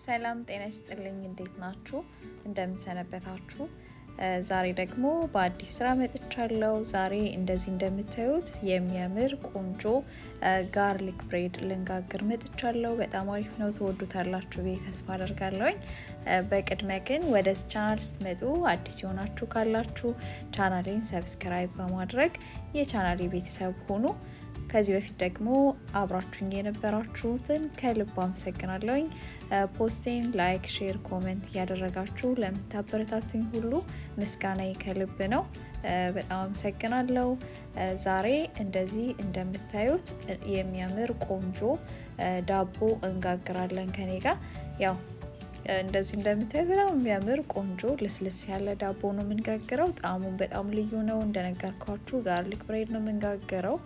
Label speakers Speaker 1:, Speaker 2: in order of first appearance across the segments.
Speaker 1: ሰላም ጤና ይስጥልኝ እንዴት ናችሁ እንደምን ሰነበታችሁ ዛሬ ደግሞ በአዲስ ስራ መጥቻለሁ ዛሬ እንደዚህ እንደምታዩት የሚያምር ቆንጆ ጋርሊክ ብሬድ ልንጋግር መጥቻለሁ በጣም አሪፍ ነው ተወዱታላችሁ ብዬ ተስፋ አደርጋለሁ በቅድሚያ ግን ወደ ቻናል ስትመጡ አዲስ ሆናችሁ ካላችሁ ቻናሌን ሰብስክራይብ በማድረግ የቻናሌ ቤተሰብ ሁኑ ከዚህ በፊት ደግሞ አብራችሁኝ የነበራችሁትን ከልብ አመሰግናለሁ ፖስቴን ላይክ ሼር ኮሜንት ያደረጋችሁ ለምታበረታቱኝ ሁሉ ምስጋናዬ ከልብ ነው በጣም አመሰግናለሁ ዛሬ እንደዚህ እንደምታዩት የሚያምር ቆንጆ ዳቦ እንጋግራለን ከኔ ጋር ያው እንደዚህ እንደምታዩት በጣም የሚያምር ቆንጆ ለስለስ ያለ ዳቦ ነው የምንጋግረው ጣዕሙን በጣም ልዩ ነው እንደነገርኳችሁ ጋርሊክ ብሬድ ነው የምንጋግረው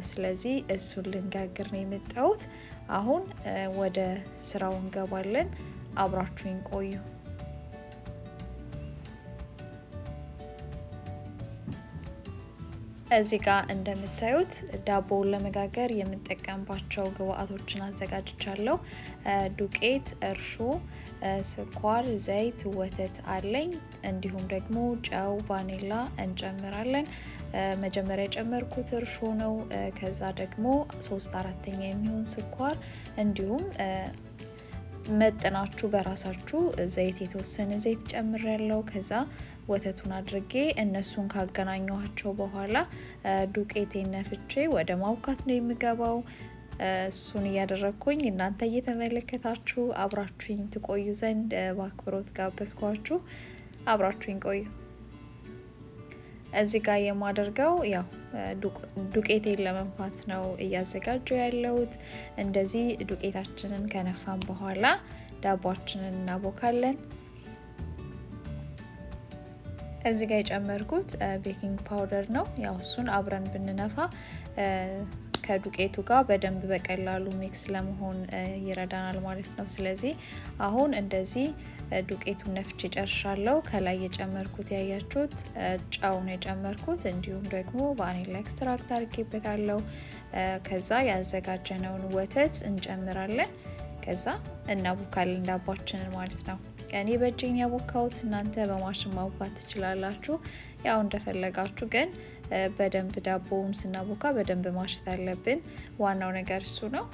Speaker 1: ስለዚህ እሱን ልንጋግር ነው የመጣሁት አሁን ወደ ስራው እንገባለን አብራችሁኝ ቆዩ እዚህ ጋር እንደምታዩት ዳቦውን ለመጋገር የምንጠቀምባቸው ግብአቶችን አዘጋጅቻለሁ ዱቄት እርሾ ስኳር ዘይት ወተት አለኝ እንዲሁም ደግሞ ጨው ቫኒላ እንጨምራለን መጀመሪያ የጨመርኩት እርሾ ነው ከዛ ደግሞ 3/4 የሚሆን ስኳር እንዲሁም መጥናችሁ በራሳችሁ ዘይት የተወሰነ ዘይት ጨምሬያለሁ ከዛ ወተቱን አድርጌ እነሱን ካገናኘኋቸው በኋላ ዱቄቴን ነፍቼ ወደ ማውካት ነው የምገባው እሱን ያደረኩኝ እናንተ እየተመለከታችሁ አብራችሁኝ ትቆዩ ዘንድ በአክብሮት ጋበዝኳችሁ አብራችሁኝ ቆዩ እዚህ ጋር የማደርገው ያው ዱቄቴን ለመንፋት ነው እያዘጋጀው ያለሁት እንደዚህ ዱቄታችንን ከነፋን በኋላ ዳቦአችንን እናቦካለን እዚህ ጋር የጨመርኩት ቤኪንግ ፓውደር ነው ያው እሱን አብረን ብንነፋ ከዱቄቱ ጋር በደንብ በቀላሉ ሚክስ ለመሆን ይረዳናል ማለት ነው ስለዚህ አሁን እንደዚህ ዱቄቱን ነፍቼ ጨርሻለሁ ከላይ የጨመርኩት ያያችሁት ጨው ነው የጨመርኩት እንዲሁም ደግሞ ቫኒላ ኤክስትራክት አድርጌበታለሁ ከዛ ያዘጋጀነውን ወተት እንጨምራለን ከዛ እናቦካለን ዳቦአችንን ማለት ነው እኔ በእጄን ያቦካሁት እናንተ በማሽን ማቦካት ትችላላችሁ ያው እንደፈለጋችሁ ግን በደንብ ዳቦውን ስናቦካ በደንብ ማሽት አለብን ዋናው ነገር እሱ ነው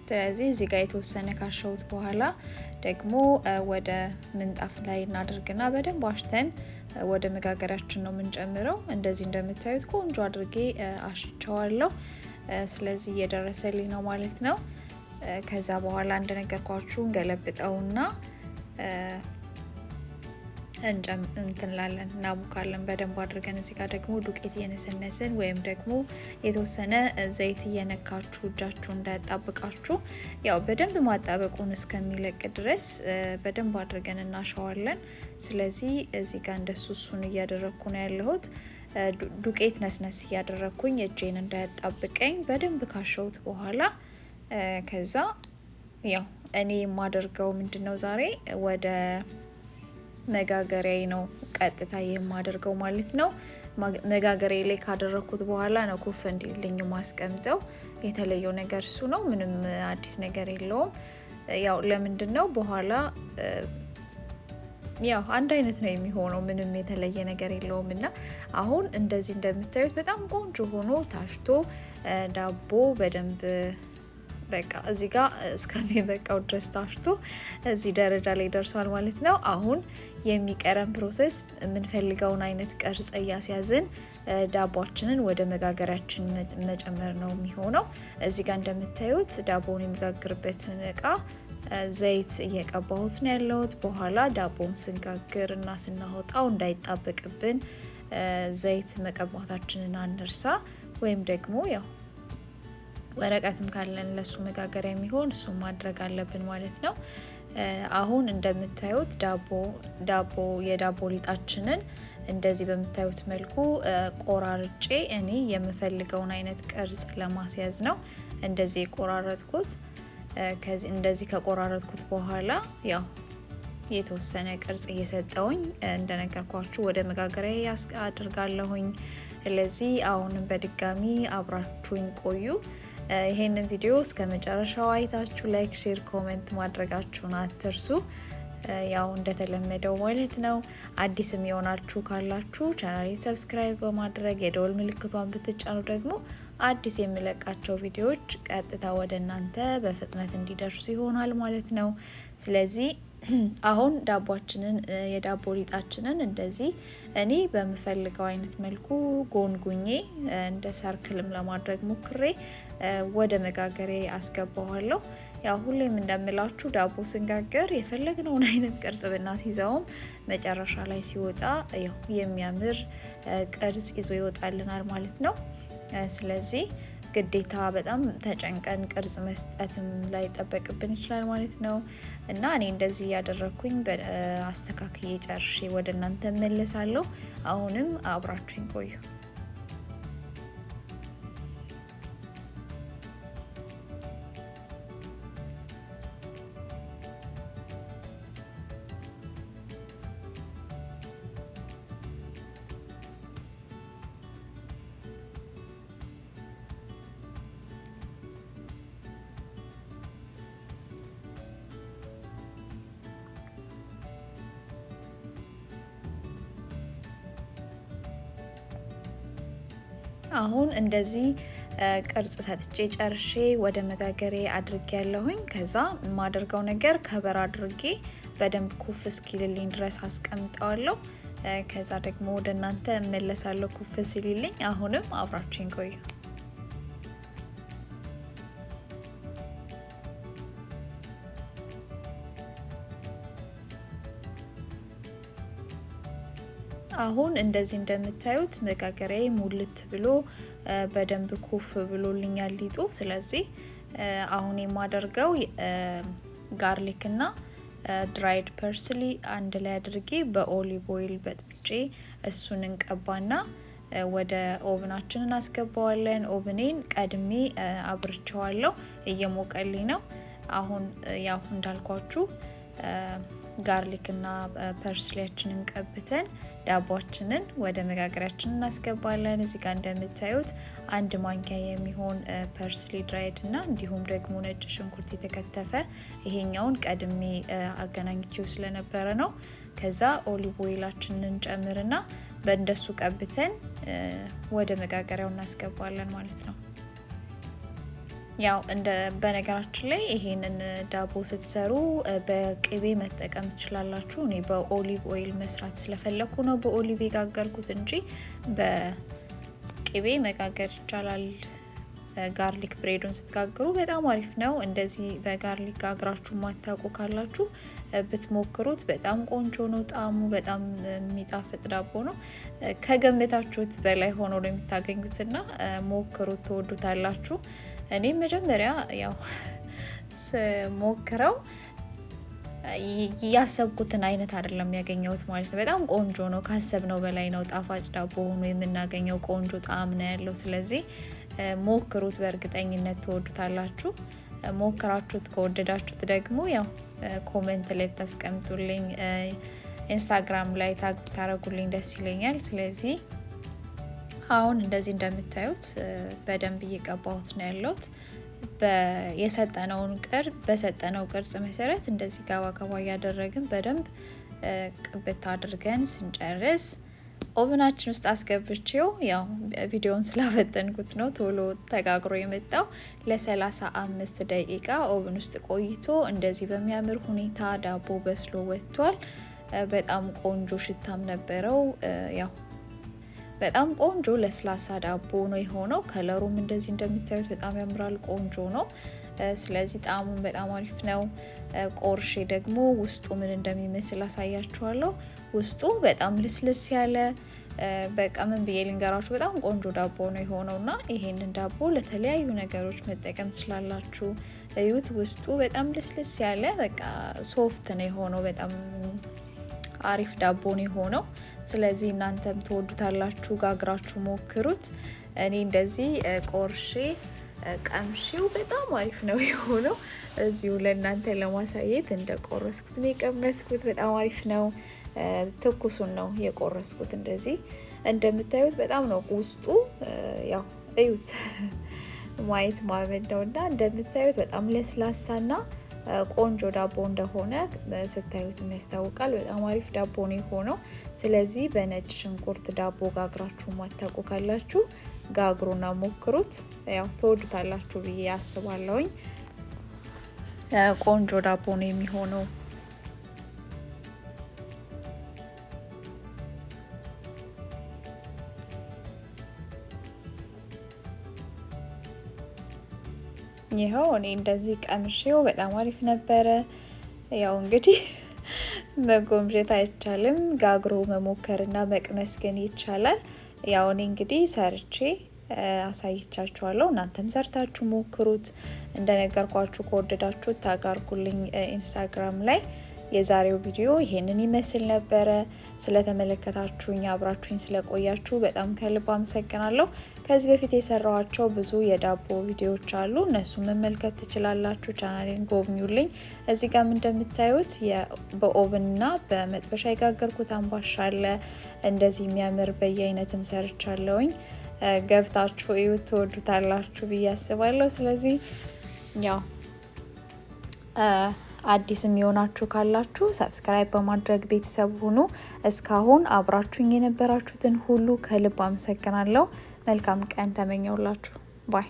Speaker 1: ስለዚህ እዚህ ጋር የተወሰነ ካሸውት በኋላ ደግሞ ወደ ምንጣፍ ላይ እናደርግና በደንብ አሽተን ወደ መጋገሪያችን ነው የምንጨምረው እንደዚህ እንደምታዩት ቆንጆ አድርጌ አሽቸዋለሁ ስለዚህ እየደረሰልኝ ነው ማለት ነው ከዛ በኋላ እንደነገርኳችሁ እንገለብጠውና እንጥላለን እናቡካለን በደንብ አድርገን እዚህ ጋር ደግሞ ዱቄት የነሰነስን ወይም ደግሞ የተወሰነ ዘይት እየነካችሁ እጃችሁ እንዳያጣብቃችሁ ያው በደንብ ማጣበቁን እስከሚለቅ ድረስ በደንብ አድርገን እናሻዋለን ስለዚህ እዚህ ጋር እንደሱሱን እያደረኩ ነው ያለሁት ዱቄት ነስነስ እያደረኩኝ እጄን እንዳያጣብቀኝ በደንብ ካሸውት በኋላ ከዛ ያው እኔ የማደርገው ምንድነው ዛሬ ወደ መጋገሪያዬ ነው ቀጥታ የማደርገው ማለት ነው መጋገሪያዬ ላይ ካደረኩት በኋላ ነው ኩፍ እንዲልኝ ማስቀምጠው የተለየው ነገር እሱ ነው ምንም አዲስ ነገር የለውም ያው ለምንድነው በኋላ ያው አንድ አይነት ነው የሚሆነው ምንም የተለየ ነገር የለውምና አሁን እንደዚህ እንደምታዩት በጣም ቆንጆ ሆኖ ታሽቶ ዳቦ በደንብ በቃ እዚህ ጋር እስከሚበቃው ድረስ ታሽቶ እዚህ ደረጃ ላይ ደርሷል ማለት ነው አሁን የሚቀረን ፕሮሰስ የምንፈልገውን አይነት ቅርጽ ያስያዝን ዳቦአችንን ወደ መጋገሪያችን መጨመር ነው የሚሆነው እዚህ ጋር እንደምታዩት ዳቦውን የሚጋግርበትን እቃ ዘይት እየቀባሁት ነው ያለሁት በኋላ ዳቦውን ስንጋግርና ስናወጣው እንዳይጣበቅብን ዘይት መቀባታችንን አንርሳ ወይም ደግሞ ያው ወረቀትም ካለን ለሱ መጋገሪያ የሚሆን እሱ ማድረግ አለብን ማለት ነው አሁን እንደምታዩት የዳቦ ሊጣችንን እንደዚህ በመታዩት መልኩ ቆራርጬ እኔ የምፈልገውን አይነት ቅርጽ ለማስያዝ ነው እንደዚህ ቆራረጥኩት ከዚህ እንደዚህ ከቆራረጥኩት በኋላ ያው የተወሰነ ቅርጽ እየሰጠውኝ እንደነገርኳችሁ ወደ መጋገሪያ አድርጋለሁኝ ስለዚህ አሁንም በድጋሚ አብራችሁኝ ቆዩ። ይሄንን ቪዲዮ እስከ መጨረሻው አይታችሁ ላይክ፣ ሼር፣ ኮሜንት ማድረጋችሁን አትርሱ። ያው እንደተለመደው ማለት ነው። አዲስም የሆናችሁ ካላችሁ ቻናሌን ሰብስክራይብ በማድረግ የደወል ምልክቷን ብትጫኑ ደግሞ አዲስ የሚለቃቸው ቪዲዮዎች ቀጥታ ወደ እናንተ በፍጥነት እንዲደርሱ ይሆናል ማለት ነው። ስለዚህ አሁን ዳቦአችንን የዳቦ ሊጣችንን እንደዚህ እኔ በመፈልገው አይነት መልኩ ጎንጉኜ እንደ ሰርክልም ለማድረግ ሞክሬ ወደ መጋገሬ አስገባዋለሁ። ያው ሁሌም እንደምላችሁ ዳቦ ስንጋገር የፈለግነውን አይነት ቅርጽ ብናስይዘውም መጨረሻ ላይ ሲወጣ ያው የሚያምር ቅርጽ ይዞ ይወጣልናል ማለት ነው። ስለዚህ ግዴታ በጣም ተጨንቀን ቅርጽ መስጠትም ላይ ጠበቅብን ይችላል ማለት ነው። እና እኔ እንደዚህ ያደረኩኝ አስተካክዬ ጨርሼ ወደ እናንተ መለሳለሁ። አሁንም አብራችሁኝ ቆዩ። አሁን እንደዚህ ቅርጽ ሰጥቼ ጨርሼ ወደ መጋገሬ አድርጌ ያለሁኝ። ከዛ የማደርገው ነገር ከበር አድርጌ በደንብ ኩፍ እስኪልልኝ ድረስ አስቀምጠዋለሁ። ከዛ ደግሞ ወደ እናንተ እመለሳለሁ ኩፍ ሲልልኝ። አሁንም አብራችሁኝ ቆዩ። አሁን እንደዚህ እንደምታዩት መጋገሪያዬ ሙልት ብሎ በደንብ ኩፍ ብሎልኛል ሊጡ። ስለዚህ አሁን የማደርገው ጋርሊክ እና ድራይድ ፐርስሊ አንድ ላይ አድርጌ በኦሊቭ ኦይል በጥብጬ እሱን እንቀባና ወደ ኦቭናችንን አስገባዋለን። ኦቭኔን ቀድሜ አብርቸዋለሁ፣ እየሞቀልኝ ነው። አሁን ያው እንዳልኳችሁ ጋርሊክ እና ፐርስሊያችንን ቀብተን ዳቦአችንን ወደ መጋገሪያችን እናስገባለን። እዚህ ጋር እንደምታዩት አንድ ማንኪያ የሚሆን ፐርስሊ ድራይድ እና እንዲሁም ደግሞ ነጭ ሽንኩርት የተከተፈ፣ ይሄኛውን ቀድሜ አገናኝቼው ስለነበረ ነው። ከዛ ኦሊቭ ኦይላችንን ጨምርና በእንደሱ ቀብተን ወደ መጋገሪያው እናስገባለን ማለት ነው። ያው በነገራችን ላይ ይሄንን ዳቦ ስትሰሩ በቅቤ መጠቀም ትችላላችሁ። እኔ በኦሊቭ ኦይል መስራት ስለፈለኩ ነው በኦሊቭ የጋገርኩት እንጂ በቅቤ መጋገር ይቻላል። ጋርሊክ ብሬዱን ስትጋግሩ በጣም አሪፍ ነው። እንደዚህ በጋርሊክ ጋግራችሁ ማታውቁ ካላችሁ ብትሞክሩት በጣም ቆንጆ ነው። ጣዕሙ በጣም የሚጣፍጥ ዳቦ ነው። ከገመታችሁት በላይ ሆኖ ነው የምታገኙትና ሞክሩት፣ ትወዱታላችሁ። እኔ መጀመሪያ ያው ስሞክረው ያሰብኩትን አይነት አይደለም ያገኘሁት ማለት ነው። በጣም ቆንጆ ነው፣ ካሰብነው በላይ ነው ጣፋጭ ዳቦ ሆኖ የምናገኘው። ቆንጆ ጣዕም ነው ያለው። ስለዚህ ሞክሩት፣ በእርግጠኝነት ትወዱታላችሁ። ሞክራችሁት ከወደዳችሁት ደግሞ ያው ኮሜንት ላይ ታስቀምጡልኝ፣ ኢንስታግራም ላይ ታግ ታረጉልኝ፣ ደስ ይለኛል። ስለዚህ አሁን እንደዚህ እንደምታዩት በደንብ እየቀባሁት ነው ያለሁት። በሰጠነው ቅርጽ መሰረት እንደዚህ ገባ ገባ እያደረግን በደንብ ቅብት አድርገን ስንጨርስ ኦቨናችን ውስጥ አስገብቼው ያው ቪዲዮውን ስላፈጠንኩት ነው ቶሎ ተጋግሮ የመጣው። ለ35 ደቂቃ ኦቨን ውስጥ ቆይቶ እንደዚህ በሚያምር ሁኔታ ዳቦ በስሎ ወጥቷል። በጣም ቆንጆ ሽታም ነበረው። ያው በጣም ቆንጆ ለስላሳ ዳቦ ነው የሆነው። ከለሩም እንደዚህ እንደምታዩት በጣም ያምራል፣ ቆንጆ ነው። ስለዚህ ጣዕሙም በጣም አሪፍ ነው። ቆርሼ ደግሞ ውስጡ ምን እንደሚመስል አሳያችኋለሁ። ውስጡ በጣም ልስልስ ያለ በቃ ምን ብዬ ልንገራችሁ፣ በጣም ቆንጆ ዳቦ ነው የሆነውና ይሄንን ዳቦ ለተለያዩ ነገሮች መጠቀም ትችላላችሁ። እዩት፣ ውስጡ በጣም ልስልስ ያለ በቃ ሶፍት ነው የሆነው። በጣም አሪፍ ዳቦ ነው የሆነው። ስለዚህ እናንተም ትወዱታላችሁ፣ ጋግራችሁ ሞክሩት። እኔ እንደዚህ ቆርሼ ቀምሼው በጣም አሪፍ ነው የሆነው። እዚሁ ለእናንተ ለማሳየት እንደቆረስኩት ነው የቀመስኩት። በጣም አሪፍ ነው። ትኩሱን ነው የቆረስኩት እንደዚህ እንደምታዩት በጣም ነው ውስጡ ያው እዩት ማየት ማመን ነውና እንደምታዩት በጣም ለስላሳና ቆንጆ ዳቦ እንደሆነ ስታዩት ያስታውቃል። በጣም አሪፍ ዳቦ ነው የሆነው። ስለዚህ በነጭ ሽንኩርት ዳቦ ጋግራችሁ ማታውቁ ካላችሁ ጋግሩና ሞክሩት። ያው ተወዱታላችሁ ብዬ አስባለሁኝ። ቆንጆ ዳቦ ነው የሚሆነው። ይሄው እኔ እንደዚህ ቀምሼው በጣም አሪፍ ነበረ። ያው እንግዲህ መጎምጀት አይቻልም፣ ጋግሮ መሞከርና መቅመስ ግን ይቻላል። ያው እኔ እንግዲህ ሰርቼ አሳይቻችኋለሁ። እናንተም ሰርታችሁ ሞክሩት። እንደነገርኳችሁ ከወደዳችሁ ታጋርጉልኝ ኢንስታግራም ላይ። የዛሬው ቪዲዮ ይሄንን ይመስል ነበረ። ስለተመለከታችሁኝ አብራችሁኝ ስለቆያችሁ በጣም ከልብ አመሰግናለሁ። ከዚህ በፊት የሰራኋቸው ብዙ የዳቦ ቪዲዮዎች አሉ፣ እነሱ መመልከት ትችላላችሁ። ቻናሌን ጎብኙልኝ። እዚህ ጋር እንደምታዩት በኦቭንና በመጥበሻ የጋገርኩት አምባሻ አለ። እንደዚህ የሚያምር በየአይነትም ሰርቻለሁኝ። ገብታችሁ እዩት፣ ትወዱታላችሁ ብዬ አስባለሁ። ስለዚህ ያው አዲስም የሆናችሁ ካላችሁ ሰብስክራይብ በማድረግ ቤተሰብ ሁኑ። እስካሁን አብራችሁኝ የነበራችሁትን ሁሉ ከልብ አመሰግናለሁ። መልካም ቀን ተመኘውላችሁ። ባይ